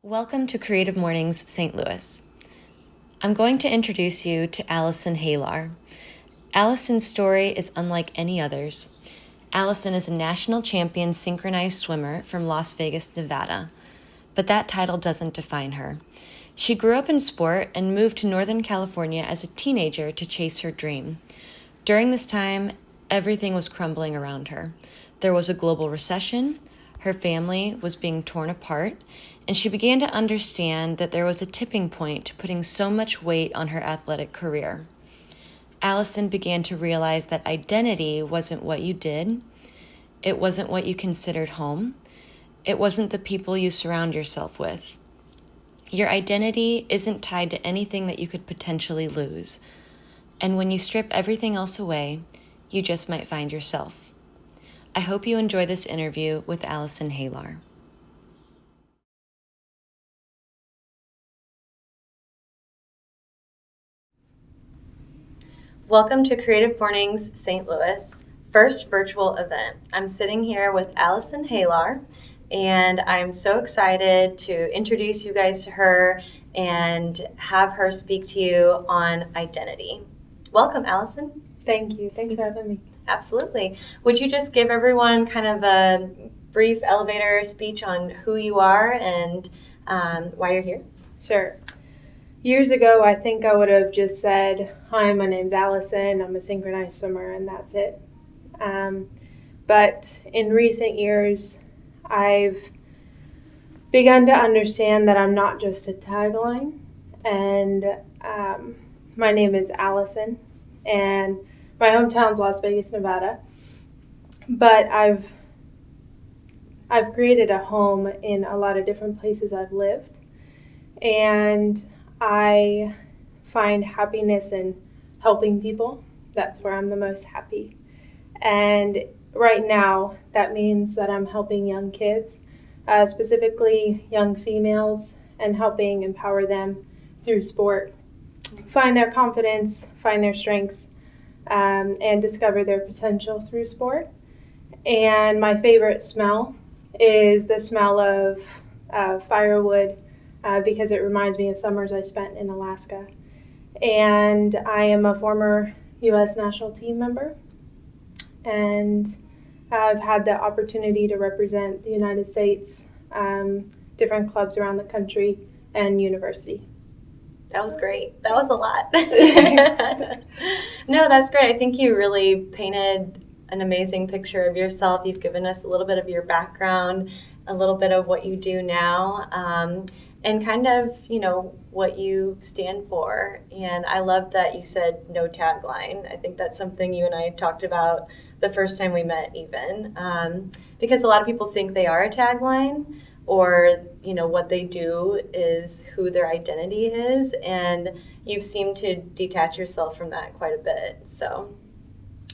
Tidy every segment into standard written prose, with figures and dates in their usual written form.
Welcome to Creative Mornings, St. Louis. I'm going to introduce you to Alyson Haylor. Alyson's story is unlike any others. Alyson is a national champion synchronized swimmer from Las Vegas, Nevada. But that title doesn't define her. She grew up in sport and moved to Northern California as a teenager to chase her dream. During this time, everything was crumbling around her. There was a global recession, her family was being torn apart, and she began to understand that there was a tipping point to putting so much weight on her athletic career. Alyson began to realize that identity wasn't what you did, it wasn't what you considered home, it wasn't the people you surround yourself with. Your identity isn't tied to anything that you could potentially lose, and when you strip everything else away, you just might find yourself. I hope you enjoy this interview with Alyson Haylor. Welcome to Creative Mornings St. Louis, first virtual event. I'm sitting here with Alyson Haylor, and I'm so excited to introduce you guys to her and have her speak to you on identity. Welcome, Alyson. Thank you. Thanks for having me. Absolutely. Would you just give everyone kind of a brief elevator speech on who you are and why you're here? Sure. Years ago, I think I would have just said, "Hi, my name's Alyson. I'm a synchronized swimmer," and that's it. But in recent years, I've begun to understand that I'm not just a tagline, and my name is Alyson, and my hometown's Las Vegas, Nevada. But I've created a home in a lot of different places I've lived, and I find happiness in helping people. That's where I'm the most happy. And right now, that means that I'm helping young kids, specifically young females, and helping empower them through sport, find their confidence, find their strengths, and discover their potential through sport. And my favorite smell is the smell of firewood, because it reminds me of summers I spent in Alaska. And I am a former U.S. national team member, and I've had the opportunity to represent the United States, different clubs around the country, and university. That was great. That was a lot. No, that's great. I think you really painted an amazing picture of yourself. You've given us a little bit of your background, a little bit of what you do now, and kind of, what you stand for. And I love that you said no tagline. I think that's something you and I talked about the first time we met even, because a lot of people think they are a tagline, or what they do is who their identity is, and you've seemed to detach yourself from that quite a bit. So,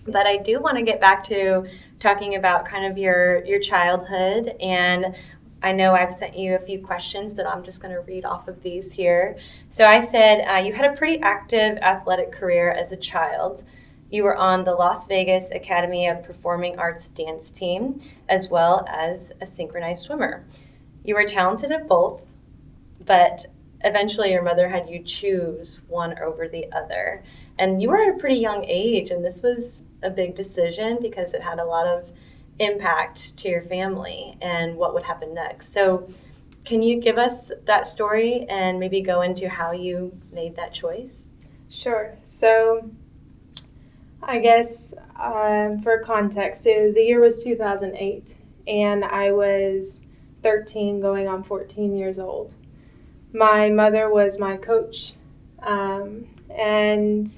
but I do want to get back to talking about kind of your childhood, and I know I've sent you a few questions, but I'm just going to read off of these here. So I said you had a pretty active athletic career as a child. You were on the Las Vegas Academy of Performing Arts dance team, as well as a synchronized swimmer. You were talented at both, but eventually your mother had you choose one over the other. And you were at a pretty young age, and this was a big decision because it had a lot of impact to your family and what would happen next. So can you give us that story and maybe go into how you made that choice? Sure. So I guess for context, so the year was 2008, and I was 13 going on 14 years old. My mother was my coach, and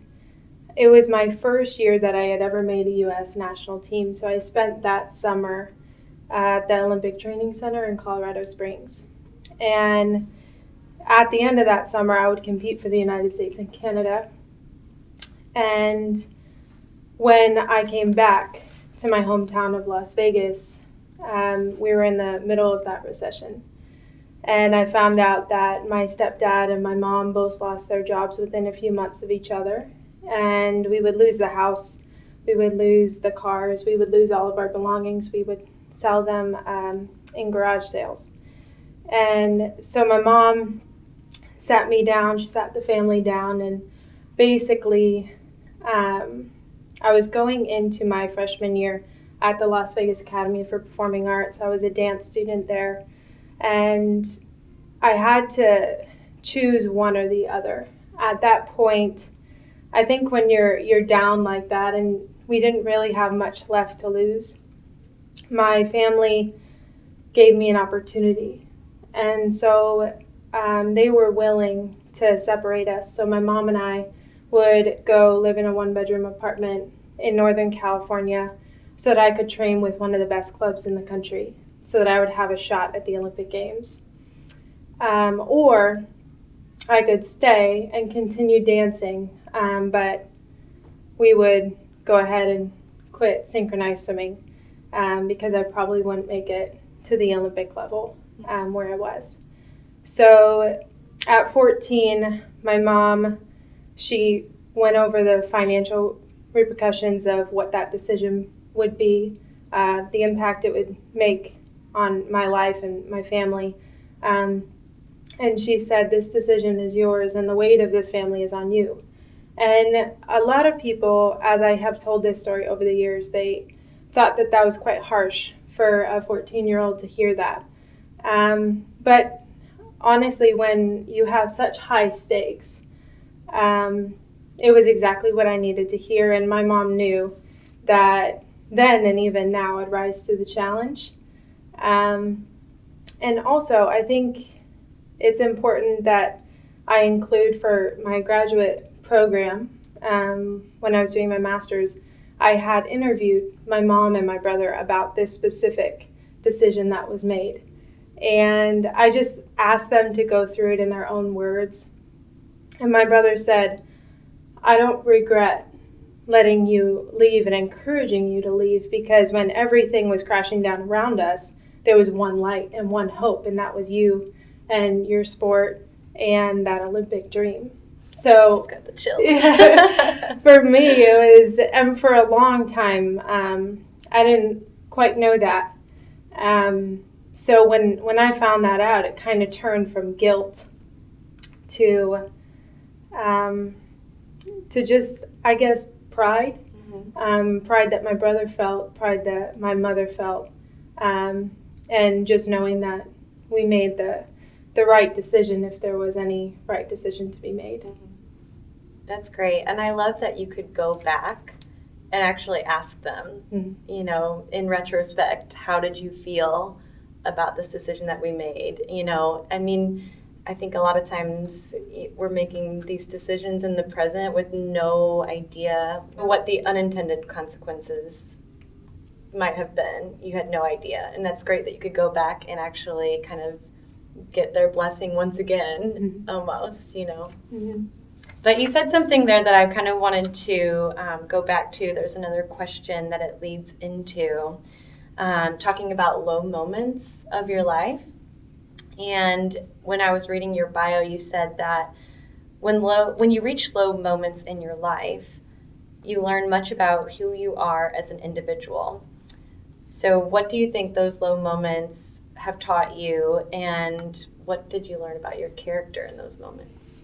it was my first year that I had ever made a U.S. national team, so I spent that summer at the Olympic Training Center in Colorado Springs. And at the end of that summer, I would compete for the United States and Canada. And when I came back to my hometown of Las Vegas, we were in the middle of that recession. And I found out that my stepdad and my mom both lost their jobs within a few months of each other. And we would lose the house, we would lose the cars, we would lose all of our belongings, we would sell them in garage sales. And so my mom sat me down, she sat the family down, and basically I was going into my freshman year at the Las Vegas Academy for Performing Arts. I was a dance student there, and I had to choose one or the other. At that point, I think when you're down like that, and we didn't really have much left to lose, my family gave me an opportunity. And so they were willing to separate us. So my mom and I would go live in a one-bedroom apartment in Northern California so that I could train with one of the best clubs in the country, so that I would have a shot at the Olympic Games. Or I could stay and continue dancing, but we would go ahead and quit synchronized swimming because I probably wouldn't make it to the Olympic level where I was. So at 14, my mom, she went over the financial repercussions of what that decision would be, the impact it would make on my life and my family. And she said, this decision is yours and the weight of this family is on you. And a lot of people, as I have told this story over the years, they thought that that was quite harsh for a 14-year-old to hear that. But honestly, when you have such high stakes, it was exactly what I needed to hear. And my mom knew that then and even now I'd rise to the challenge. And also, I think it's important that I include for my graduate program, when I was doing my master's, I had interviewed my mom and my brother about this specific decision that was made. And I just asked them to go through it in their own words. And my brother said, I don't regret letting you leave and encouraging you to leave, because when everything was crashing down around us, there was one light and one hope, and that was you and your sport and that Olympic dream. So just got the chills. For me, it was, and for a long time, I didn't quite know that. So when I found that out, it kind of turned from guilt to just, I guess, pride. Mm-hmm. Pride that my brother felt, pride that my mother felt, and just knowing that we made the right decision, if there was any right decision to be made. Mm-hmm. That's great. And I love that you could go back and actually ask them, mm-hmm. you know, in retrospect, how did you feel about this decision that we made? You know, I mean, I think a lot of times we're making these decisions in the present with no idea what the unintended consequences might have been. You had no idea. And that's great that you could go back and actually kind of get their blessing once again, mm-hmm. almost, you know. Mm-hmm. But you said something there that I kind of wanted to go back to. There's another question that it leads into, talking about low moments of your life. And when I was reading your bio, you said that when you reach low moments in your life, you learn much about who you are as an individual. So what do you think those low moments have taught you, and what did you learn about your character in those moments?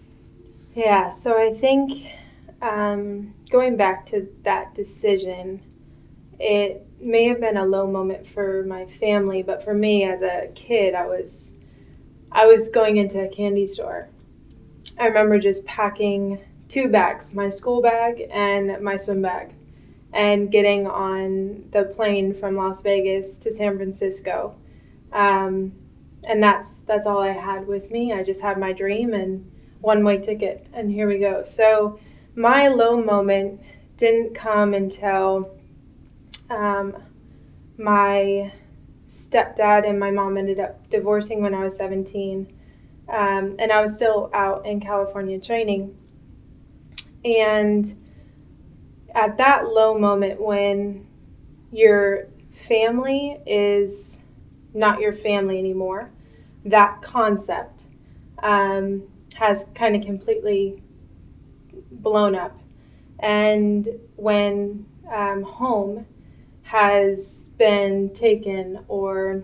Yeah, so I think going back to that decision, it may have been a low moment for my family, but for me as a kid, I was going into a candy store. I remember just packing 2 bags, my school bag and my swim bag, and getting on the plane from Las Vegas to San Francisco. And that's all I had with me. I just had my dream and one-way ticket, and here we go. So my low moment didn't come until my stepdad and my mom ended up divorcing when I was 17, and I was still out in California training. And at that low moment when your family is not your family anymore, that concept has kind of completely blown up. And when home has been taken, or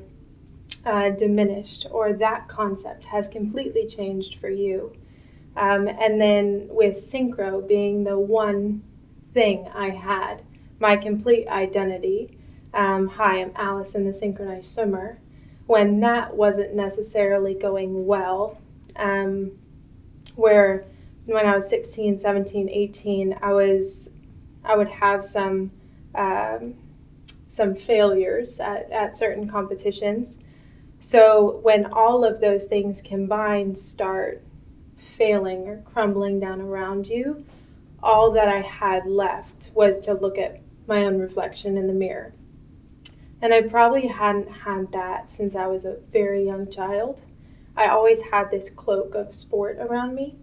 diminished, or that concept has completely changed for you. And then with synchro being the one thing I had, my complete identity. Hi, I'm Alyson, the synchronized swimmer. When that wasn't necessarily going well, where when I was 16, 17, 18, I would have some failures at certain competitions. So when all of those things combined start failing or crumbling down around you, all that I had left was to look at my own reflection in the mirror. And I probably hadn't had that since I was a very young child. I always had this cloak of sport around me,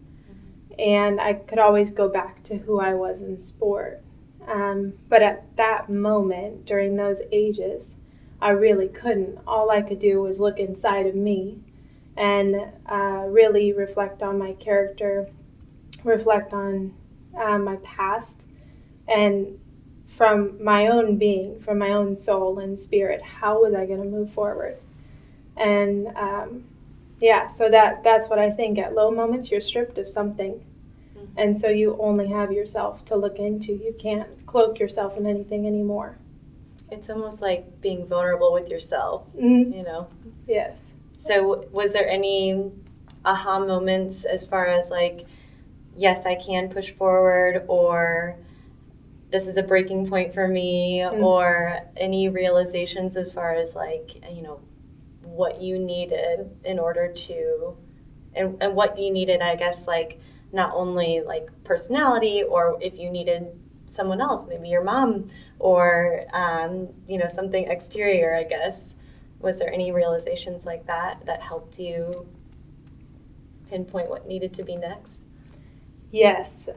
and I could always go back to who I was in sport. But at that moment, during those ages, I really couldn't. All I could do was look inside of me and really reflect on my character, reflect on my past, and from my own being, from my own soul and spirit, how was I going to move forward? And so that's what I think. At low moments, you're stripped of something. And so you only have yourself to look into. You can't cloak yourself in anything anymore. It's almost like being vulnerable with yourself, Yes. So was there any aha moments as far as like, yes, I can push forward, or this is a breaking point for me, or any realizations as far as like, what you needed in order to, and what you needed, I guess, like, not only like personality, or if you needed someone else, maybe your mom, or something exterior, I guess. Was there any realizations like that helped you pinpoint what needed to be next? Yes.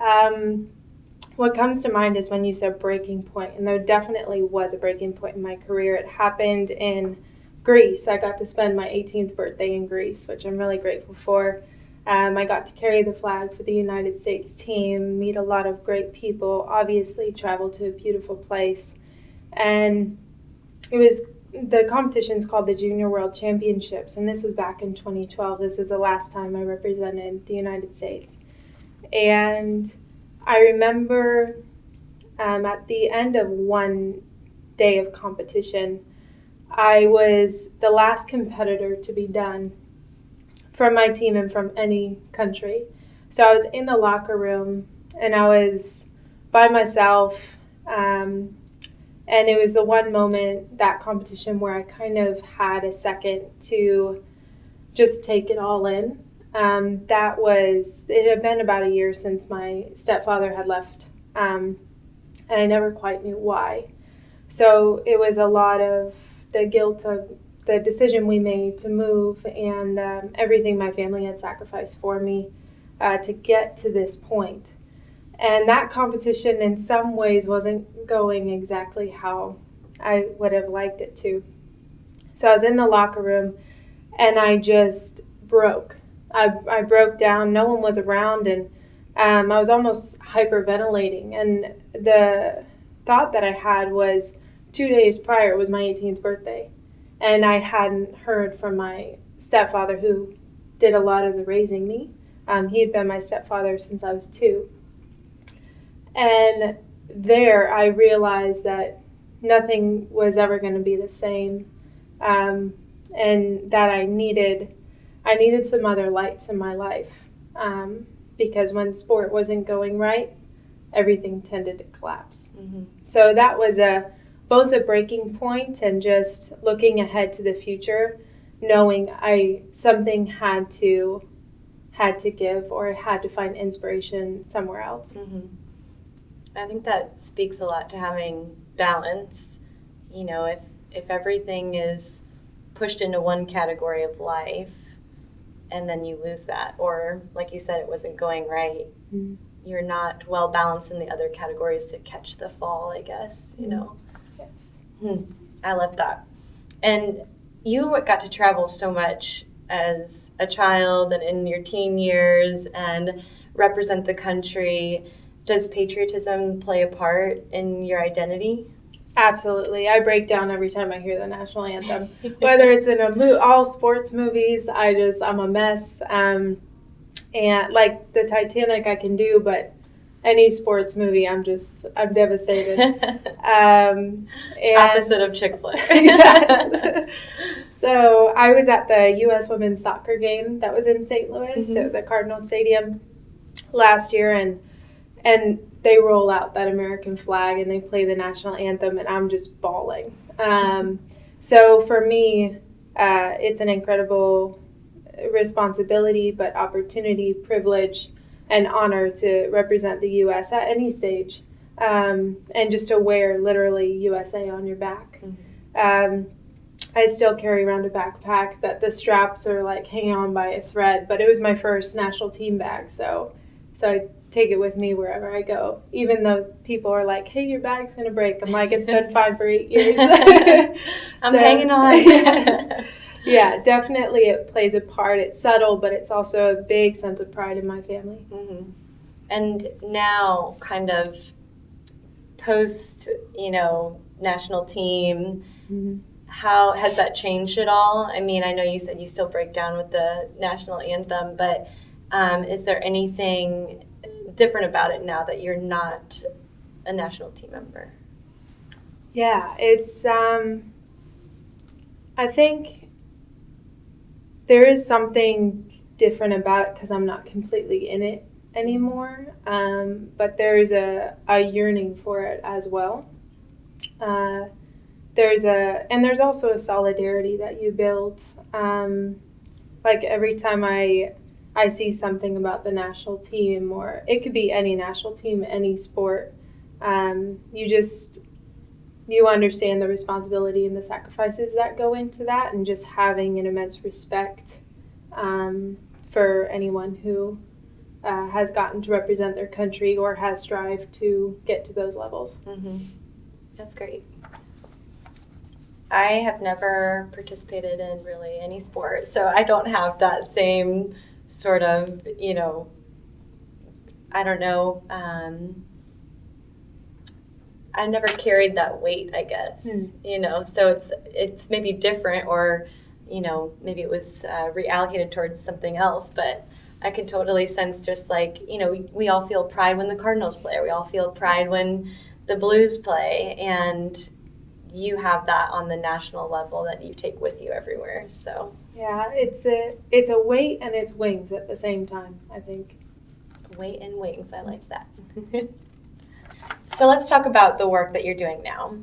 What comes to mind is when you said breaking point, and there definitely was a breaking point in my career. It happened in Greece. I got to spend my 18th birthday in Greece, which I'm really grateful for. I got to carry the flag for the United States team, meet a lot of great people, obviously travel to a beautiful place. And the competition's called the Junior World Championships, and this was back in 2012. This is the last time I represented the United States. And I remember at the end of one day of competition, I was the last competitor to be done from my team and from any country. So I was in the locker room, and I was by myself, and it was the one moment, that competition, where I kind of had a second to just take it all in. It had been about a year since my stepfather had left, and I never quite knew why. So it was a lot of the guilt of the decision we made to move, and everything my family had sacrificed for me to get to this point. And that competition in some ways wasn't going exactly how I would have liked it to. So I was in the locker room, and I just broke. I broke down. No one was around, and I was almost hyperventilating. And the thought that I had was 2 days prior was my 18th birthday. And I hadn't heard from my stepfather, who did a lot of the raising me. He had been my stepfather since I was 2. And there I realized that nothing was ever going to be the same, and that I needed some other lights in my life, because when sport wasn't going right, everything tended to collapse. So that was both a breaking point and just looking ahead to the future, knowing something had to give, or had to find inspiration somewhere else. I think that speaks a lot to having balance. If everything is pushed into one category of life, and then you lose that, or like you said, it wasn't going right, you're not well balanced in the other categories to catch the fall, I guess. Yes. I love that. And you got to travel so much as a child and in your teen years and represent the country. Does patriotism play a part in your identity? Absolutely. I break down every time I hear the national anthem. Whether it's in all sports movies, I'm a mess. And like the Titanic I can do, but any sports movie, I'm devastated. And Opposite of chick flick. Yes. So I was at the U.S. women's soccer game that was in St. Louis, so the Cardinal Stadium last year, and they roll out that American flag and they play the national anthem, and I'm just bawling. So for me, it's an incredible responsibility, but opportunity, privilege, and honor to represent the U.S. at any stage, and just to wear literally USA on your back. I still carry around a backpack that the straps are like hanging on by a thread, but it was my first national team bag, so I take it with me wherever I go. Even though people are like, "Hey, your bag's gonna break," I'm like, "It's been fine for 8 years." I'm hanging on. Yeah, definitely it plays a part. It's subtle, but it's also a big sense of pride in my family. And now, kind of post, national team, how has that changed at all? I mean, I know you said you still break down with the national anthem, but is there anything different about it now that you're not a national team member? Yeah, it's, I think there is something different about it because I'm not completely in it anymore, but there's a yearning for it as well. There's also a solidarity that you build. Like every time I see something about the national team, or it could be any national team, any sport, you understand the responsibility and the sacrifices that go into that, and just having an immense respect for anyone who has gotten to represent their country or has strived to get to those levels. That's great. I have never participated in really any sport, so I don't have that same sort of, I don't know, I never carried that weight, I guess, so it's maybe different, or, maybe it was reallocated towards something else, but I can totally sense just like, we all feel pride when the Cardinals play, or we all feel pride when the Blues play, and you have that on the national level that you take with you everywhere. So yeah, it's a weight and it's wings at the same time, I think. Weight and wings, I like that. So let's talk about the work that you're doing now.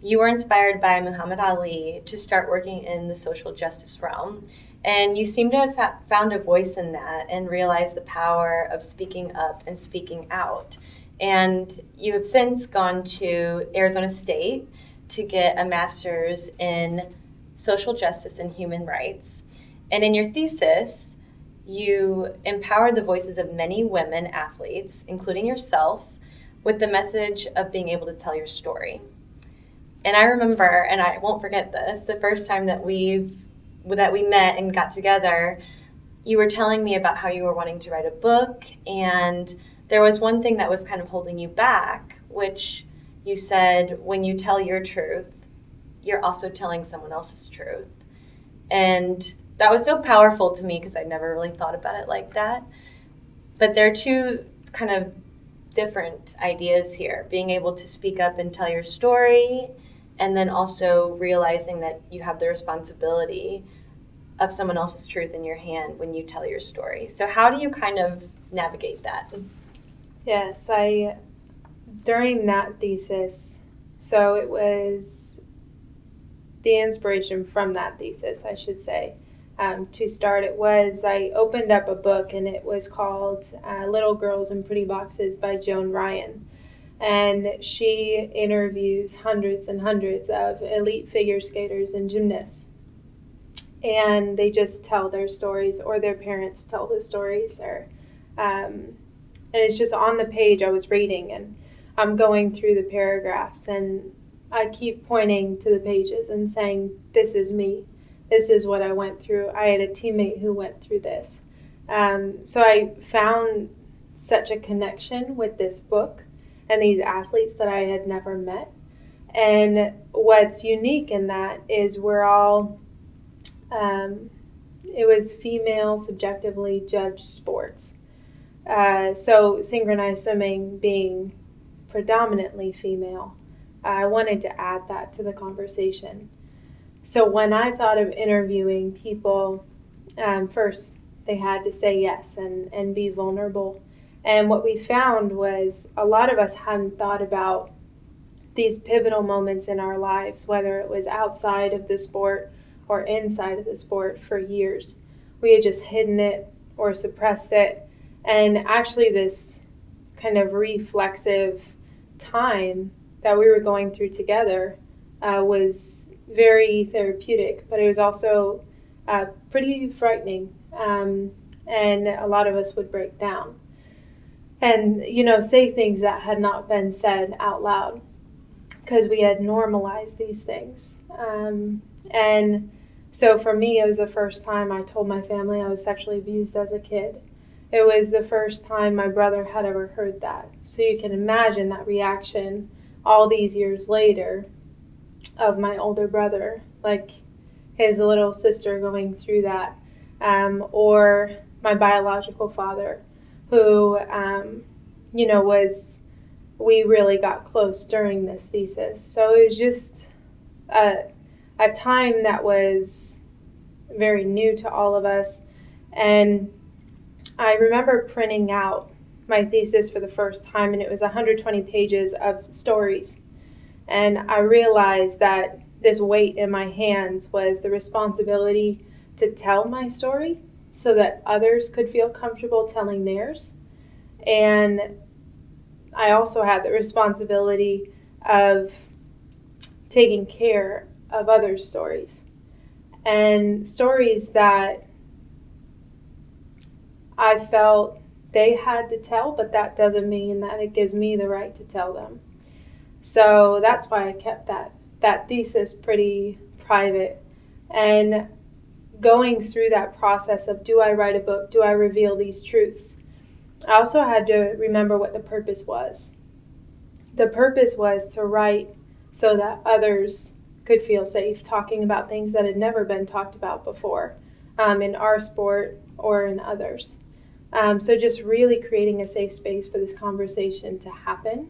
You were inspired by Muhammad Ali to start working in the social justice realm, and you seem to have found a voice in that and realized the power of speaking up and speaking out. And you have since gone to Arizona State to get a master's in social justice and human rights. And in your thesis, you empowered the voices of many women athletes, including yourself, with the message of being able to tell your story. And I remember, and I won't forget this, the first time that we met and got together, you were telling me about how you were wanting to write a book, and there was one thing that was kind of holding you back, which you said, when you tell your truth, you're also telling someone else's truth. And that was so powerful to me because I never really thought about it like that. But there are two kind of different ideas here, being able to speak up and tell your story, and then also realizing that you have the responsibility of someone else's truth in your hand when you tell your story. So how do you kind of navigate that? Yes, during that thesis, so it was the inspiration from that thesis, I should say. To start, I opened up a book, and it was called Little Girls in Pretty Boxes by Joan Ryan. And she interviews hundreds and hundreds of elite figure skaters and gymnasts. And they just tell their stories, or their parents tell the stories. And it's just on the page I was reading, and I'm going through the paragraphs, and I keep pointing to the pages and saying, this is me. This is what I went through. I had a teammate who went through this. So I found such a connection with this book and these athletes that I had never met. And what's unique in that is we're all, it was female subjectively judged sports. So synchronized swimming being predominantly female, I wanted to add that to the conversation. So when I thought of interviewing people, first they had to say yes and be vulnerable. And what we found was a lot of us hadn't thought about these pivotal moments in our lives, whether it was outside of the sport or inside of the sport, for years. We had just hidden it or suppressed it. And actually this kind of reflexive time that we were going through together was very therapeutic, but it was also pretty frightening. And a lot of us would break down and, say things that had not been said out loud because we had normalized these things. And so for me, it was the first time I told my family I was sexually abused as a kid. It was the first time my brother had ever heard that. So you can imagine that reaction all these years later of my older brother, like his little sister going through that, or my biological father, who, we really got close during this thesis. So it was just a time that was very new to all of us. And I remember printing out my thesis for the first time, and it was 120 pages of stories. And I realized that this weight in my hands was the responsibility to tell my story so that others could feel comfortable telling theirs. And I also had the responsibility of taking care of others' stories, and stories that I felt they had to tell, but that doesn't mean that it gives me the right to tell them. So that's why I kept that thesis pretty private. And going through that process of, do I write a book? Do I reveal these truths? I also had to remember what the purpose was. The purpose was to write so that others could feel safe talking about things that had never been talked about before, in our sport or in others. So just really creating a safe space for this conversation to happen,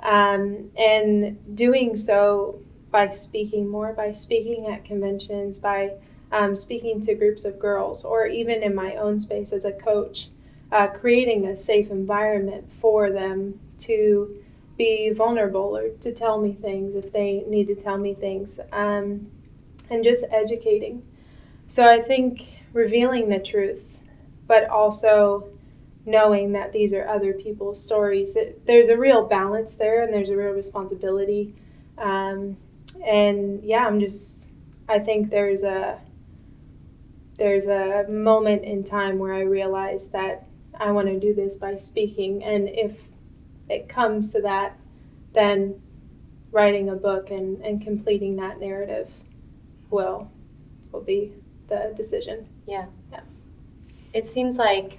and doing so by speaking more, by speaking at conventions, by speaking to groups of girls, or even in my own space as a coach, creating a safe environment for them to be vulnerable or to tell me things if they need to tell me things, and just educating. So I think revealing the truths, but also knowing that these are other people's stories, there's a real balance there, and there's a real responsibility. And yeah, I think there's a moment in time where I realized that I want to do this by speaking, and if it comes to that, then writing a book and completing that narrative will be the decision. Yeah. It seems like,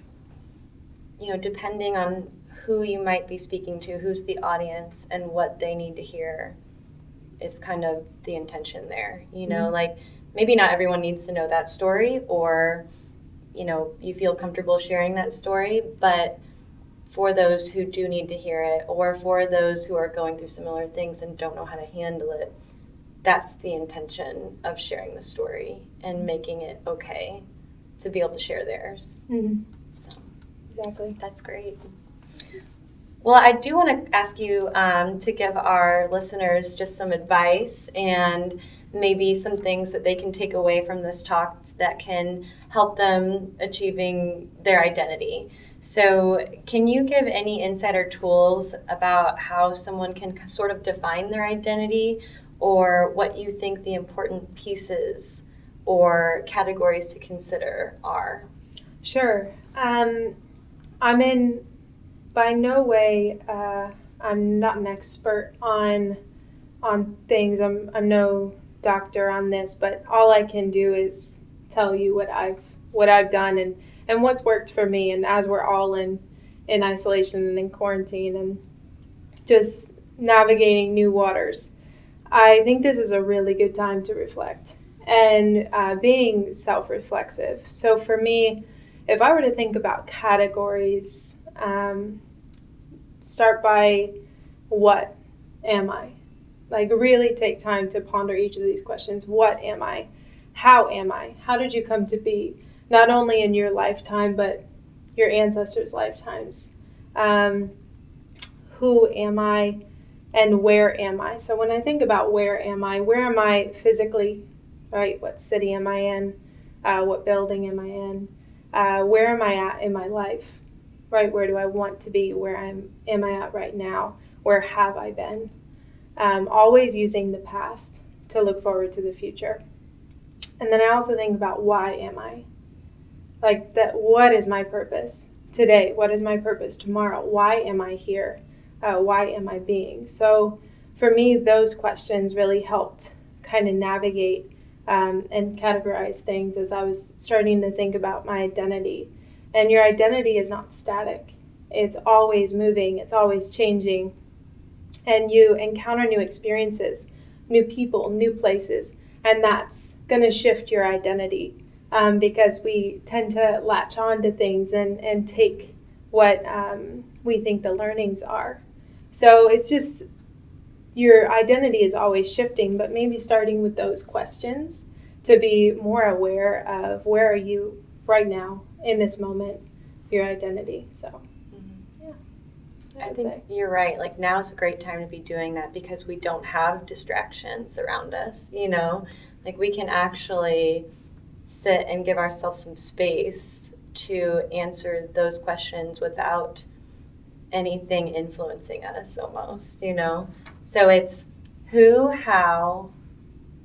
depending on who you might be speaking to, who's the audience, and what they need to hear is kind of the intention there. Like maybe not everyone needs to know that story, or, you feel comfortable sharing that story, but for those who do need to hear it, or for those who are going through similar things and don't know how to handle it, that's the intention of sharing the story and making it okay to be able to share theirs. Mm-hmm. So, exactly. That's great. Well, I do want to ask you to give our listeners just some advice and maybe some things that they can take away from this talk that can help them achieving their identity. So can you give any insider tools about how someone can sort of define their identity, or what you think the important pieces or categories to consider are? Sure. I'm in by no way, I'm not an expert on things. I'm no doctor on this, but all I can do is tell you what I've done and what's worked for me. And as we're all in isolation and in quarantine and just navigating new waters, I think this is a really good time to reflect and being self-reflexive. So for me, if I were to think about categories, start by what am I? Like really take time to ponder each of these questions. What am I? How am I? How did you come to be? Not only in your lifetime, but your ancestors' lifetimes. Who am I? And where am I? So when I think about where am I physically, right? What city am I in? What building am I in? Where am I at in my life, right? Where do I want to be? Where am I at right now? Where have I been? Always using the past to look forward to the future. And then I also think about why am I? Like that, what is my purpose today? What is my purpose tomorrow? Why am I here? Why am I being? So for me, those questions really helped kind of navigate and categorize things as I was starting to think about my identity. And your identity is not static. It's always moving. It's always changing. And you encounter new experiences, new people, new places, and that's going to shift your identity because we tend to latch on to things and take what we think the learnings are. So it's just your identity is always shifting, but maybe starting with those questions to be more aware of where are you right now in this moment, your identity. So, yeah. I think you're right. Like now is a great time to be doing that because we don't have distractions around us, you know? Like we can actually sit and give ourselves some space to answer those questions without anything influencing us almost, you know? So it's who, how,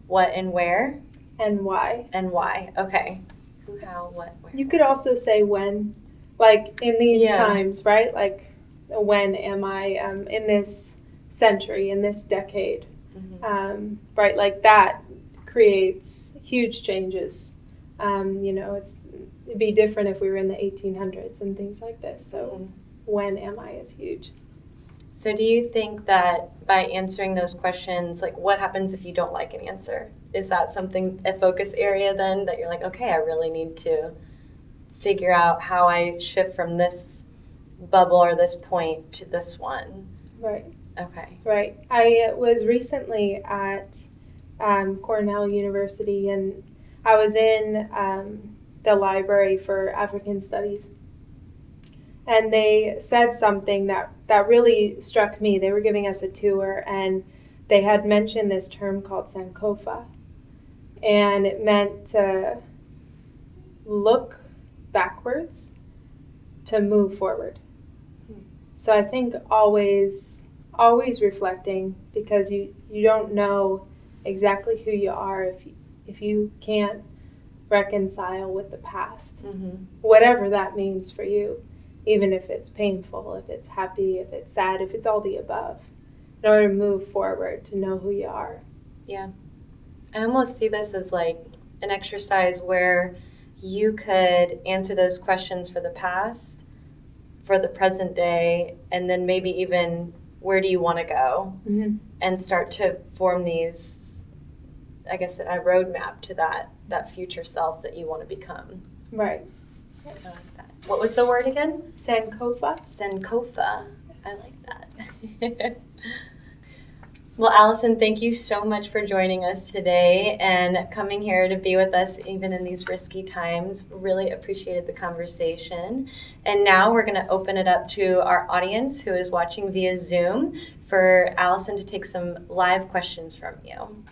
what, and where. And why. And why. Okay. Who, how, what, where. You could also say when, like in these times, right? Like when am I in this century, in this decade, right? Like that creates huge changes. You know, it'd be different if we were in the 1800s and things like this. So when am I is huge. So do you think that by answering those questions, like what happens if you don't like an answer? Is that something, a focus area then that you're like, okay, I really need to figure out how I shift from this bubble or this point to this one? Right. Okay. Right. I was recently at Cornell University and I was in the library for African Studies. And they said something that really struck me. They were giving us a tour, and they had mentioned this term called Sankofa. And it meant to look backwards to move forward. So I think always reflecting, because you don't know exactly who you are if you can't reconcile with the past, whatever that means for you. Even if it's painful, if it's happy, if it's sad, if it's all the above, in order to move forward, to know who you are. Yeah. I almost see this as like an exercise where you could answer those questions for the past, for the present day, and then maybe even where do you want to go, and start to form these, I guess, a roadmap to that future self that you want to become. Right. I like that. What was the word again? Sankofa. Sankofa. I like that. Well, Alyson, thank you so much for joining us today and coming here to be with us even in these risky times. Really appreciated the conversation. And now we're going to open it up to our audience who is watching via Zoom for Alyson to take some live questions from you.